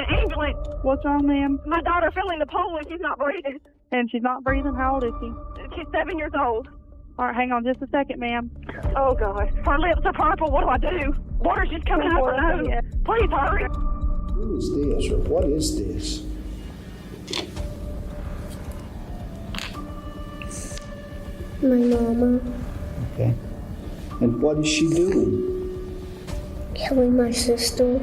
an ambulance. What's wrong, ma'am? My daughter fell in the pool and she's not breathing. And she's not breathing? How old is she? She's 7 years old. All right, hang on just a second, ma'am. Oh, God. Her lips are purple. What do I do? Water's just coming out of her nose. Yeah. Please hurry. Who is this, or what is this? My mama. Okay. And what is she doing? Killing my sister.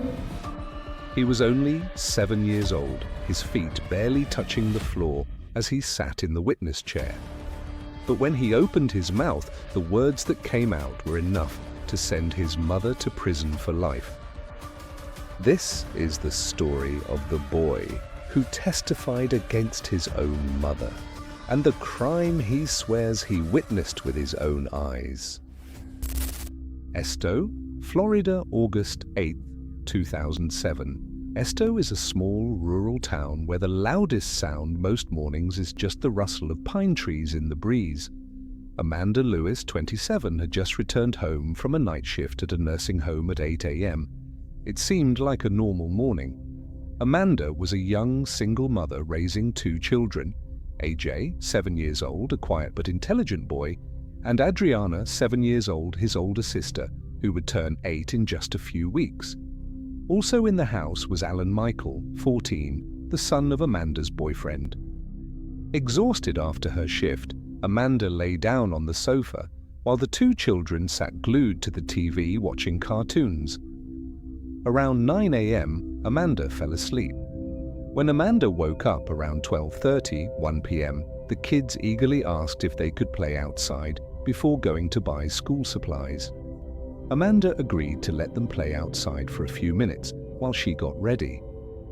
He was only 7 years old, his feet barely touching the floor as he sat in the witness chair. But when he opened his mouth, the words that came out were enough to send his mother to prison for life. This is the story of the boy who testified against his own mother, and the crime he swears he witnessed with his own eyes. Esto, Florida, August 8, 2007. Esto is a small rural town where the loudest sound most mornings is just the rustle of pine trees in the breeze. Amanda Lewis, 27, had just returned home from a night shift at a nursing home at 8 a.m. It seemed like a normal morning. Amanda was a young single mother raising 2 children, AJ, 7 years old, a quiet but intelligent boy, and Adrianna, 7 years old, his older sister, who would turn 8 in just a few weeks. Also in the house was Alan Michael, 14, the son of Amanda's boyfriend. Exhausted after her shift, Amanda lay down on the sofa while the 2 children sat glued to the TV watching cartoons. Around 9 a.m., Amanda fell asleep. When Amanda woke up around 12:30, 1 p.m., the kids eagerly asked if they could play outside before going to buy school supplies. Amanda agreed to let them play outside for a few minutes while she got ready.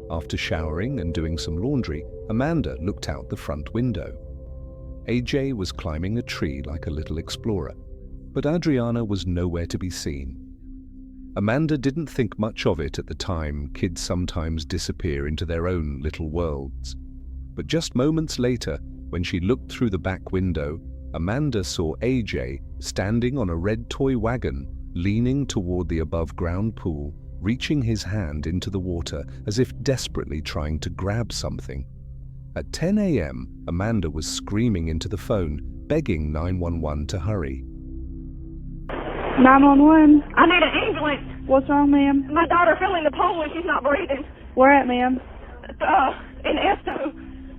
After showering and doing some laundry, Amanda looked out the front window. AJ was climbing a tree like a little explorer, but Adrianna was nowhere to be seen. Amanda didn't think much of it at the time. Kids sometimes disappear into their own little worlds. But just moments later, when she looked through the back window, Amanda saw AJ standing on a red toy wagon, leaning toward the above-ground pool, reaching his hand into the water as if desperately trying to grab something. At 10 a.m., Amanda was screaming into the phone, begging 911 to hurry. 911. I need an ambulance. What's wrong, ma'am? My daughter fell in the pool and she's not breathing. Where at, ma'am? In Esto.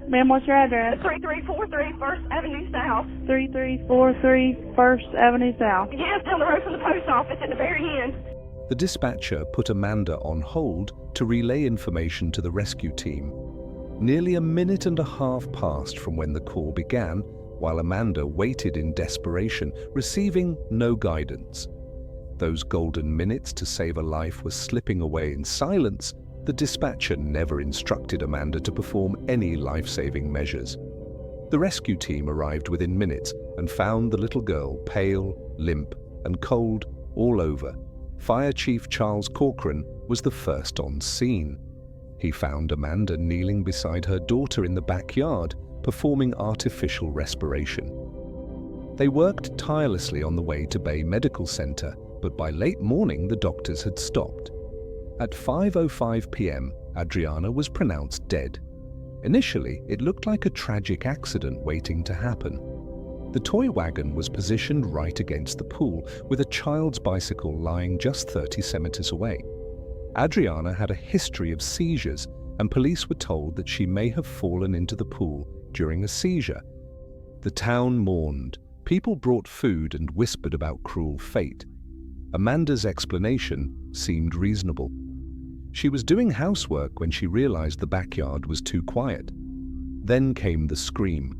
Ma'am, what's your address? 3343 First Avenue South. 3343 First Avenue South. Yes, down the road from the post office at the very end. The dispatcher put Amanda on hold to relay information to the rescue team. Nearly a minute and a half passed from when the call began, while Amanda waited in desperation, receiving no guidance. Those golden minutes to save a life were slipping away in silence. The dispatcher never instructed Amanda to perform any life-saving measures. The rescue team arrived within minutes and found the little girl pale, limp, and cold all over. Fire Chief Charles Corcoran was the first on scene. He found Amanda kneeling beside her daughter in the backyard, performing artificial respiration. They worked tirelessly on the way to Bay Medical Center, but by late morning the doctors had stopped. At 5:05 p.m., Adrianna was pronounced dead. Initially, it looked like a tragic accident waiting to happen. The toy wagon was positioned right against the pool, with a child's bicycle lying just 30 centimeters away. Adrianna had a history of seizures, and police were told that she may have fallen into the pool during a seizure. The town mourned. People brought food and whispered about cruel fate. Amanda's explanation seemed reasonable. She was doing housework when she realized the backyard was too quiet. Then came the scream.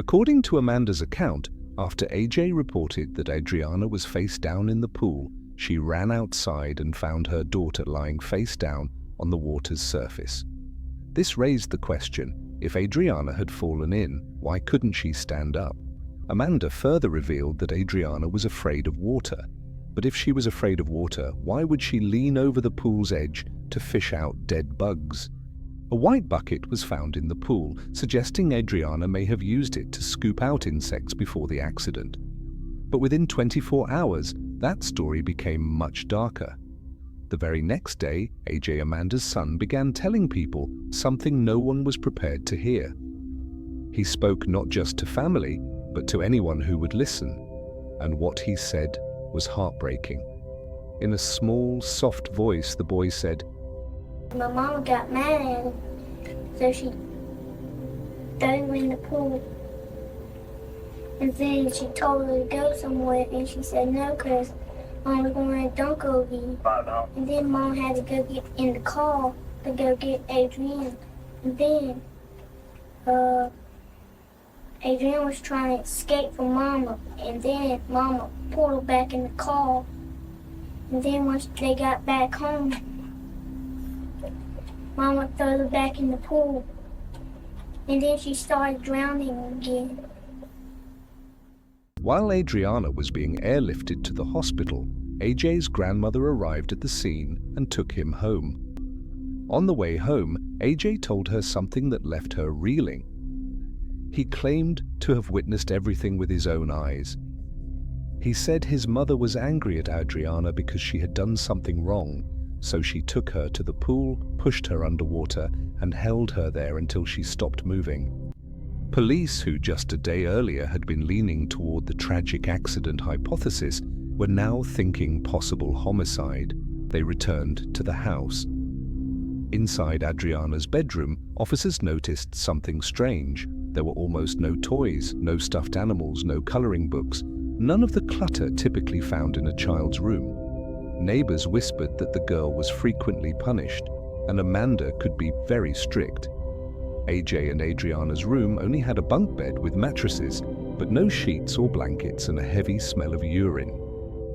According to Amanda's account, after AJ reported that Adrianna was face down in the pool, she ran outside and found her daughter lying face down on the water's surface. This raised the question, if Adrianna had fallen in, why couldn't she stand up? Amanda further revealed that Adrianna was afraid of water. But if she was afraid of water, why would she lean over the pool's edge to fish out dead bugs? A white bucket was found in the pool, suggesting Adrianna may have used it to scoop out insects before the accident. But within 24 hours, that story became much darker. The very next day, AJ Amanda's son began telling people something no one was prepared to hear. He spoke not just to family, but to anyone who would listen, and what he said was heartbreaking. In a small, soft voice, the boy said, My mama got mad at him, so she threw him in the pool. And then she told her to go somewhere, and she said no, because Mom was going to Dunko again. And then Mom had to go get in the car to go get Adrianna. And then Adrianna was trying to escape from Mama, and then Mama pulled her back in the car. And then once they got back home, Mama threw her back in the pool. And then she started drowning again. While Adrianna was being airlifted to the hospital, AJ's grandmother arrived at the scene and took him home. On the way home, AJ told her something that left her reeling. He claimed to have witnessed everything with his own eyes. He said his mother was angry at Adrianna because she had done something wrong, so she took her to the pool, pushed her underwater, and held her there until she stopped moving. Police, who just a day earlier had been leaning toward the tragic accident hypothesis, were now thinking possible homicide. They returned to the house. Inside Adrianna's bedroom, officers noticed something strange. There were almost no toys, no stuffed animals, no coloring books, none of the clutter typically found in a child's room. Neighbors whispered that the girl was frequently punished, and Amanda could be very strict. AJ and Adrianna's room only had a bunk bed with mattresses, but no sheets or blankets and a heavy smell of urine.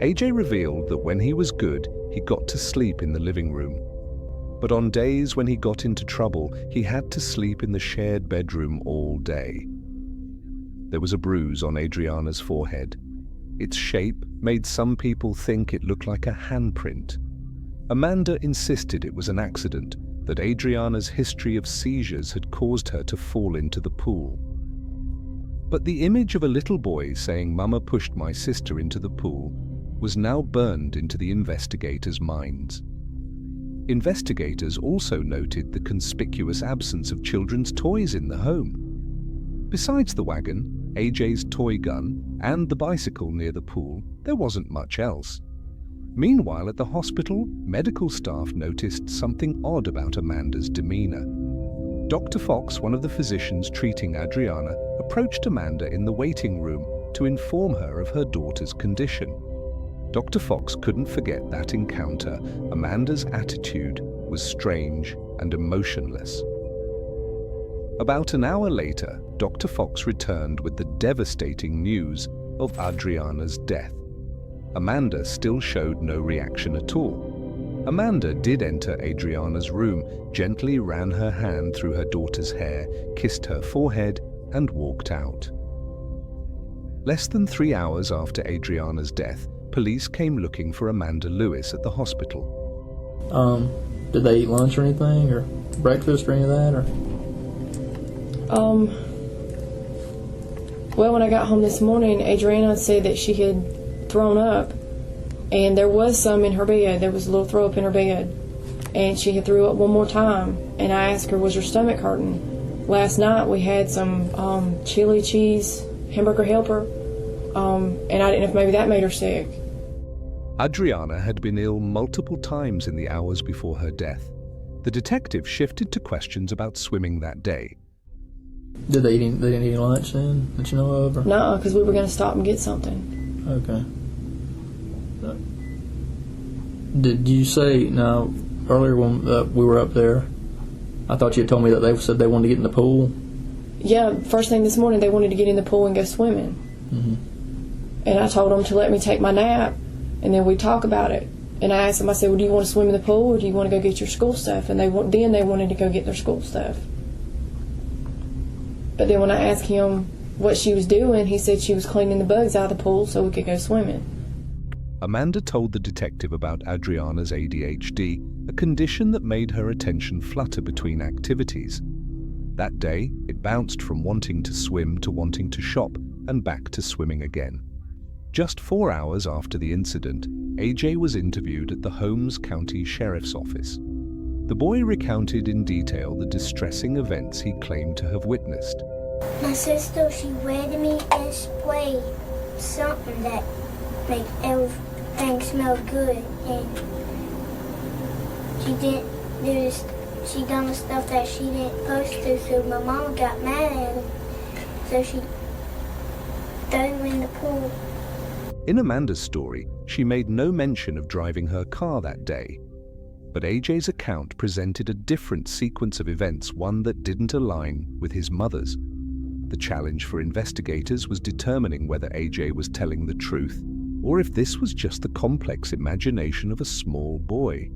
AJ revealed that when he was good, he got to sleep in the living room. But on days when he got into trouble, he had to sleep in the shared bedroom all day. There was a bruise on Adrianna's forehead. Its shape made some people think it looked like a handprint. Amanda insisted it was an accident, that Adrianna's history of seizures had caused her to fall into the pool. But the image of a little boy saying, "Mama pushed my sister into the pool," was now burned into the investigators' minds. Investigators also noted the conspicuous absence of children's toys in the home. Besides the wagon, AJ's toy gun, and the bicycle near the pool, there wasn't much else. Meanwhile, at the hospital, medical staff noticed something odd about Amanda's demeanor. Dr. Fox, one of the physicians treating Adrianna, approached Amanda in the waiting room to inform her of her daughter's condition. Dr. Fox couldn't forget that encounter. Amanda's attitude was strange and emotionless. About an hour later, Dr. Fox returned with the devastating news of Adrianna's death. Amanda still showed no reaction at all. Amanda did enter Adrianna's room, gently ran her hand through her daughter's hair, kissed her forehead, and walked out. Less than 3 hours after Adrianna's death, police came looking for Amanda Lewis at the hospital. Did they eat lunch or anything, or breakfast or any of that, or? Well, when I got home this morning, Adrianna said that she had thrown up, and there was some in her bed. There was a little throw up in her bed, and she had threw up one more time, and I asked her, was her stomach hurting? Last night we had some chili cheese hamburger helper, and I didn't know if maybe that made her sick. Adrianna had been ill multiple times in the hours before her death. The detective shifted to questions about swimming that day. They didn't eat any lunch then, that you know of? Or? No, because we were going to stop and get something. Okay. Did you say, now, earlier when we were up there, I thought you had told me that they said they wanted to get in the pool? Yeah, first thing this morning they wanted to get in the pool and go swimming. Mm-hmm. And I told them to let me take my nap, and then we'd talk about it. And I asked them, I said, well, do you want to swim in the pool, or do you want to go get your school stuff? And then they wanted to go get their school stuff. But then when I asked him what she was doing, he said she was cleaning the bugs out of the pool so we could go swimming. Amanda told the detective about Adrianna's ADHD, a condition that made her attention flutter between activities. That day, it bounced from wanting to swim to wanting to shop and back to swimming again. Just 4 hours after the incident, AJ was interviewed at the Holmes County Sheriff's Office. The boy recounted in detail the distressing events he claimed to have witnessed. My sister, she read me and sprayed something that make everything smell good, and she didn't do this. She done the stuff that she didn't supposed to, so my mama got mad at her, so she threw me in the pool. In Amanda's story, she made no mention of driving her car that day. But AJ's account presented a different sequence of events, one that didn't align with his mother's. The challenge for investigators was determining whether AJ was telling the truth, or if this was just the complex imagination of a small boy.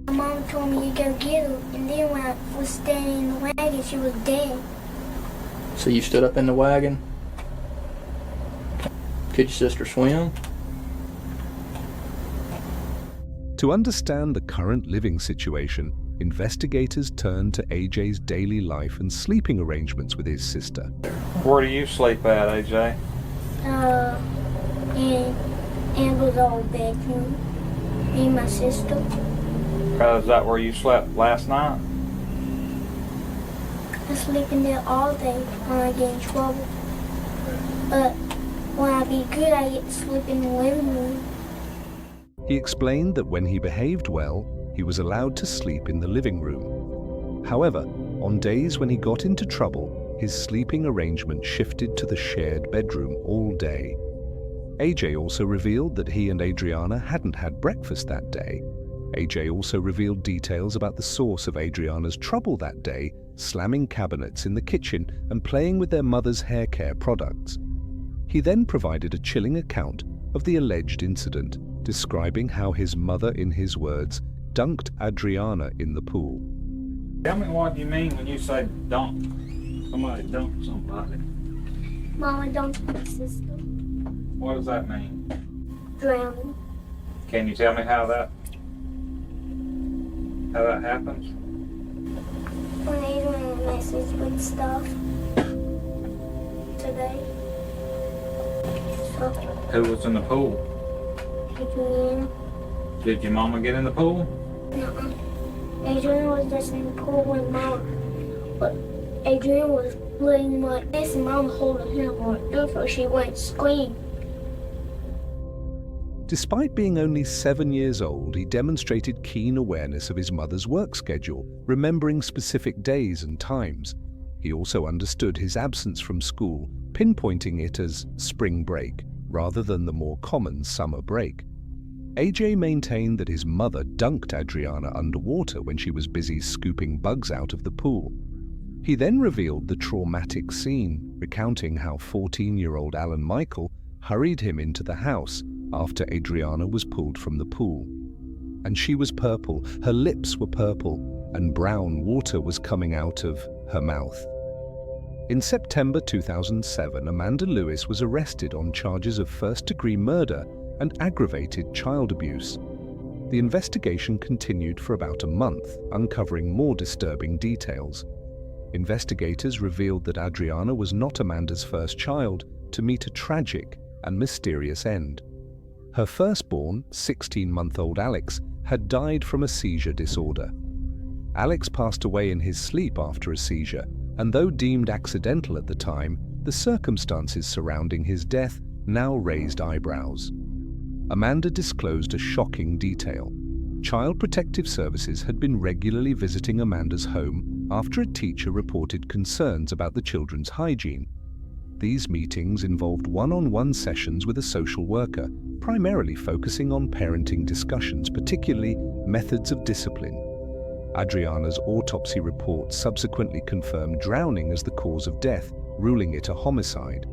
My mom told me to go get her, and then when I was standing in the wagon, she was dead. So you stood up in the wagon? Could your sister swim? To understand the current living situation, investigators turned to AJ's daily life and sleeping arrangements with his sister. Where do you sleep at, AJ? In Amber's old bedroom. Me and my sister. Is that where you slept last night? I sleep in there all day when I get in trouble. But when I be good, I get to sleep in the living room. He explained that when he behaved well, he was allowed to sleep in the living room. However, on days when he got into trouble, his sleeping arrangement shifted to the shared bedroom all day. AJ also revealed that he and Adrianna hadn't had breakfast that day. AJ also revealed details about the source of Adrianna's trouble that day, slamming cabinets in the kitchen and playing with their mother's hair care products. He then provided a chilling account of the alleged incident, describing how his mother, in his words, dunked Adrianna in the pool. Tell me what you mean when you say dunk. Somebody dunked somebody. Mama dunked my sister. What does that mean? Drowning. Can you tell me how that happens? When Adrianna messaged with stuff today. So, Who was in the pool? Adrianna. Did your mama get in the pool? Nuh-uh. Adrianna was just in the pool with Mama. But Adrianna was laying like this and Mama holding him like this, so she went scream. Despite being only 7 years old, he demonstrated keen awareness of his mother's work schedule, remembering specific days and times. He also understood his absence from school, pinpointing it as spring break, rather than the more common summer break. AJ maintained that his mother dunked Adrianna underwater when she was busy scooping bugs out of the pool. He then revealed the traumatic scene, recounting how 14-year-old Alan Michael hurried him into the house after Adrianna was pulled from the pool. And she was purple, her lips were purple, and brown water was coming out of her mouth. In September 2007, Amanda Lewis was arrested on charges of first-degree murder and aggravated child abuse. The investigation continued for about a month, uncovering more disturbing details. Investigators revealed that Adrianna was not Amanda's first child to meet a tragic and mysterious end. Her firstborn, 16-month-old Alex, had died from a seizure disorder. Alex passed away in his sleep after a seizure, and though deemed accidental at the time, the circumstances surrounding his death now raised eyebrows. Amanda disclosed a shocking detail. Child Protective Services had been regularly visiting Amanda's home after a teacher reported concerns about the children's hygiene. These meetings involved one-on-one sessions with a social worker, primarily focusing on parenting discussions, particularly methods of discipline. Adrianna's autopsy report subsequently confirmed drowning as the cause of death, ruling it a homicide.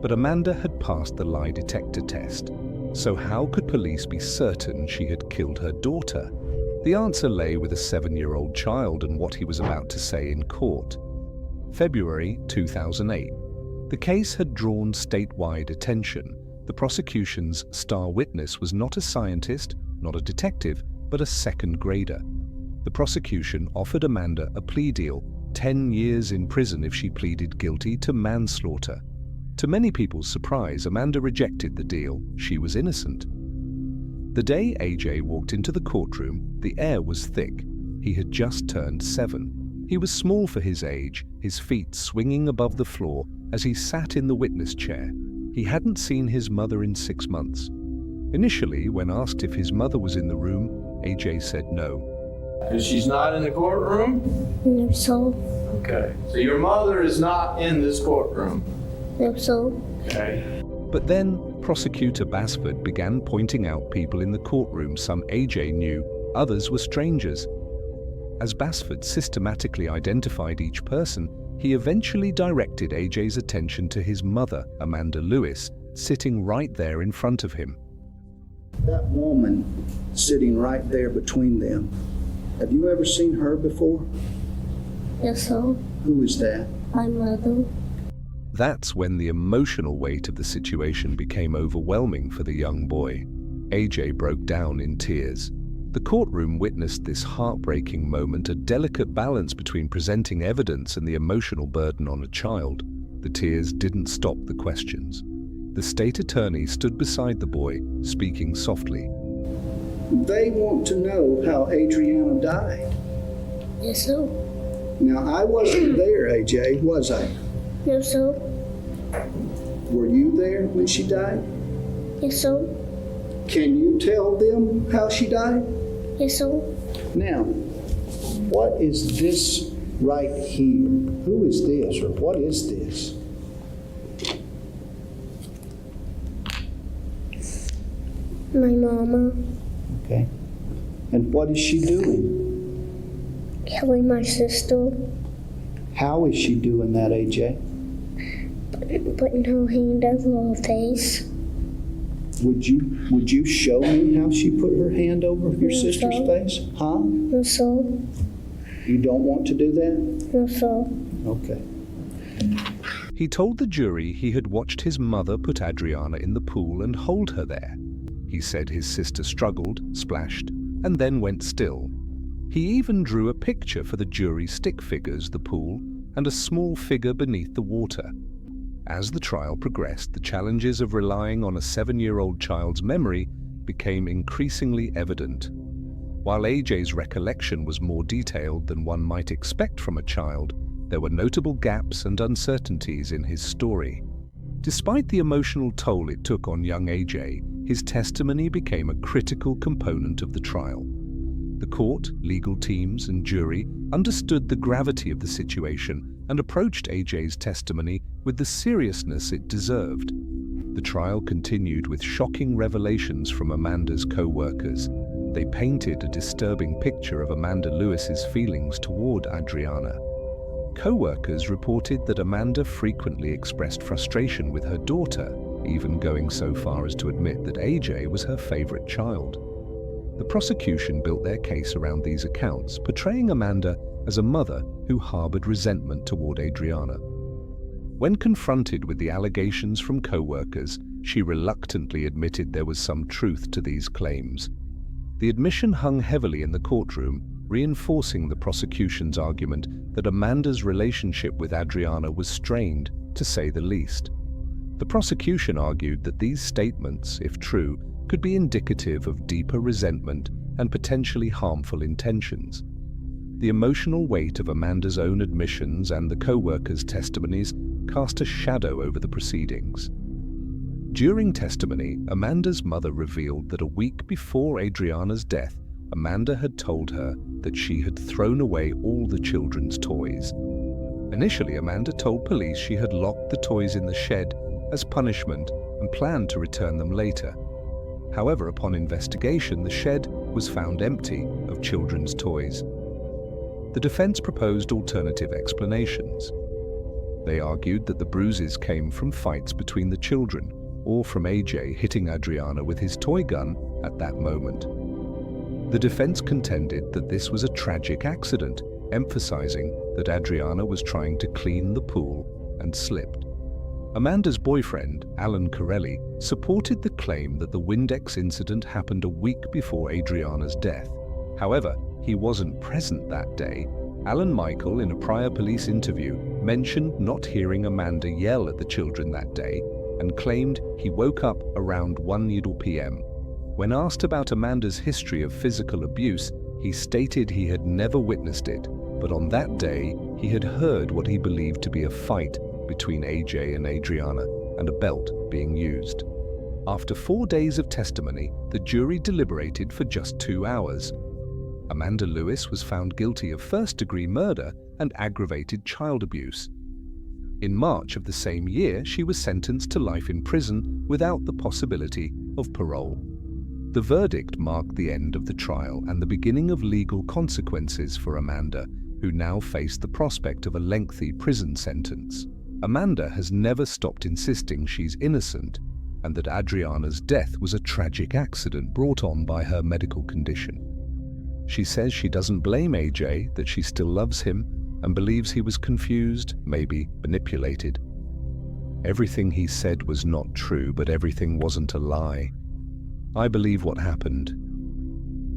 But Amanda had passed the lie detector test. So how could police be certain she had killed her daughter? The answer lay with a 7-year-old child and what he was about to say in court. February 2008. The case had drawn statewide attention. The prosecution's star witness was not a scientist, not a detective, but a second grader. The prosecution offered Amanda a plea deal, 10 years in prison if she pleaded guilty to manslaughter. To many people's surprise, Amanda rejected the deal. She was innocent. The day AJ walked into the courtroom, the air was thick. He had just turned 7. He was small for his age, his feet swinging above the floor as he sat in the witness chair. He hadn't seen his mother in 6 months. Initially, when asked if his mother was in the room, AJ said no. Because she's not in the courtroom? No, so. Okay. So your mother is not in this courtroom? No, so. Okay. But then, Prosecutor Basford began pointing out people in the courtroom. Some AJ knew, others were strangers. As Basford systematically identified each person, he eventually directed AJ's attention to his mother, Amanda Lewis, sitting right there in front of him. That woman sitting right there between them, have you ever seen her before? Yes, so. Who is that? My mother. That's when the emotional weight of the situation became overwhelming for the young boy. AJ broke down in tears. The courtroom witnessed this heartbreaking moment, a delicate balance between presenting evidence and the emotional burden on a child. The tears didn't stop the questions. The state attorney stood beside the boy, speaking softly. They want to know how Adrianna died. Yes, so. Now, I wasn't there, AJ, was I? No, so. Were you there when she died? Yes, so. Can you tell them how she died? Yes, so. Now, what is this right here? Who is this, or what is this? My mama. Okay. And what is she doing? Killing my sister. How is she doing that, AJ? Putting her hand over her face. Would you show me how she put her hand over your sister's face? Huh? No, so. You don't want to do that? No, so. Okay. He told the jury he had watched his mother put Adrianna in the pool and hold her there. He said his sister struggled, splashed, and then went still. He even drew a picture for the jury: stick figures, the pool, and a small figure beneath the water. As the trial progressed, the challenges of relying on a 7-year-old child's memory became increasingly evident. While AJ's recollection was more detailed than one might expect from a child, there were notable gaps and uncertainties in his story. Despite the emotional toll it took on young AJ, his testimony became a critical component of the trial. The court, legal teams, and jury understood the gravity of the situation and approached AJ's testimony with the seriousness it deserved. The trial continued with shocking revelations from Amanda's co-workers. They painted a disturbing picture of Amanda Lewis's feelings toward Adrianna. Co-workers reported that Amanda frequently expressed frustration with her daughter, even going so far as to admit that AJ was her favorite child. The prosecution built their case around these accounts, portraying Amanda as a mother who harbored resentment toward Adrianna. When confronted with the allegations from co-workers, she reluctantly admitted there was some truth to these claims. The admission hung heavily in the courtroom, reinforcing the prosecution's argument that Amanda's relationship with Adrianna was strained, to say the least. The prosecution argued that these statements, if true, could be indicative of deeper resentment and potentially harmful intentions. The emotional weight of Amanda's own admissions and the co-workers' testimonies cast a shadow over the proceedings. During testimony, Amanda's mother revealed that a week before Adrianna's death, Amanda had told her that she had thrown away all the children's toys. Initially, Amanda told police she had locked the toys in the shed as punishment and planned to return them later. However, upon investigation, the shed was found empty of children's toys. The defense proposed alternative explanations. They argued that the bruises came from fights between the children or from AJ hitting Adrianna with his toy gun at that moment. The defense contended that this was a tragic accident, emphasizing that Adrianna was trying to clean the pool and slipped. Amanda's boyfriend, Alan Corelli, supported the claim that the Windex incident happened a week before Adrianna's death. However, he wasn't present that day. Alan Michael, in a prior police interview, mentioned not hearing Amanda yell at the children that day and claimed he woke up around 1 p.m. When asked about Amanda's history of physical abuse, he stated he had never witnessed it, but on that day he had heard what he believed to be a fight between AJ and Adrianna and a belt being used. After 4 days of testimony, the jury deliberated for just 2 hours. Amanda Lewis was found guilty of first-degree murder and aggravated child abuse. In March of the same year, she was sentenced to life in prison without the possibility of parole. The verdict marked the end of the trial and the beginning of legal consequences for Amanda, who now faced the prospect of a lengthy prison sentence. Amanda has never stopped insisting she's innocent and that Adrianna's death was a tragic accident brought on by her medical condition. She says she doesn't blame AJ, that she still loves him and believes he was confused, maybe manipulated. Everything he said was not true, but everything wasn't a lie. I believe what happened.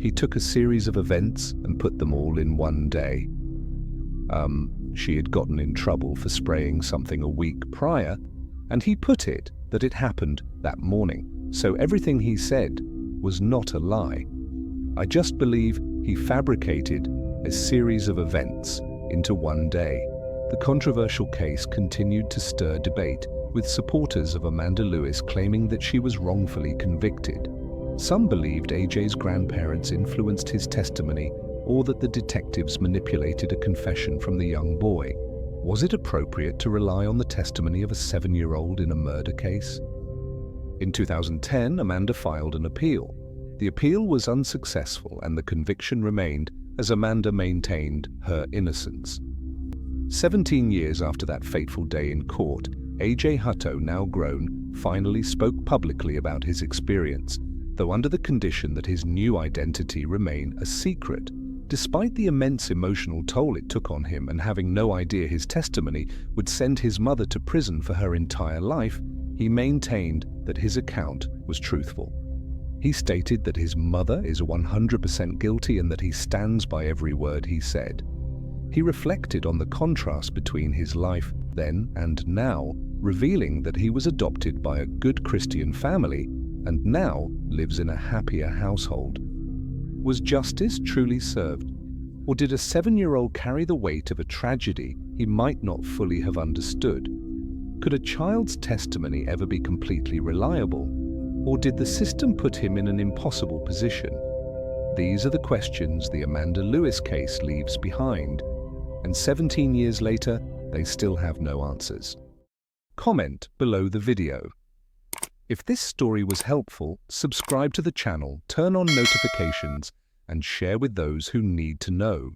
He took a series of events and put them all in one day. She had gotten in trouble for spraying something a week prior, and he put it that it happened that morning, so everything he said was not a lie. I just believe he fabricated a series of events into one day. The controversial case continued to stir debate, with supporters of Amanda Lewis claiming that she was wrongfully convicted. Some believed AJ's grandparents influenced his testimony or that the detectives manipulated a confession from the young boy. Was it appropriate to rely on the testimony of a 7-year-old in a murder case? In 2010, Amanda filed an appeal. The appeal was unsuccessful and the conviction remained as Amanda maintained her innocence. 17 years after that fateful day in court, AJ Hutto, now grown, finally spoke publicly about his experience, though under the condition that his new identity remain a secret. Despite the immense emotional toll it took on him and having no idea his testimony would send his mother to prison for her entire life, he maintained that his account was truthful. He stated that his mother is 100% guilty and that he stands by every word he said. He reflected on the contrast between his life then and now, revealing that he was adopted by a good Christian family and now lives in a happier household. Was justice truly served? Or did a 7-year-old carry the weight of a tragedy he might not fully have understood? Could a child's testimony ever be completely reliable? Or did the system put him in an impossible position? These are the questions the Amanda Lewis case leaves behind, and 17 years later, they still have no answers. Comment below the video. If this story was helpful, subscribe to the channel, turn on notifications, and share with those who need to know.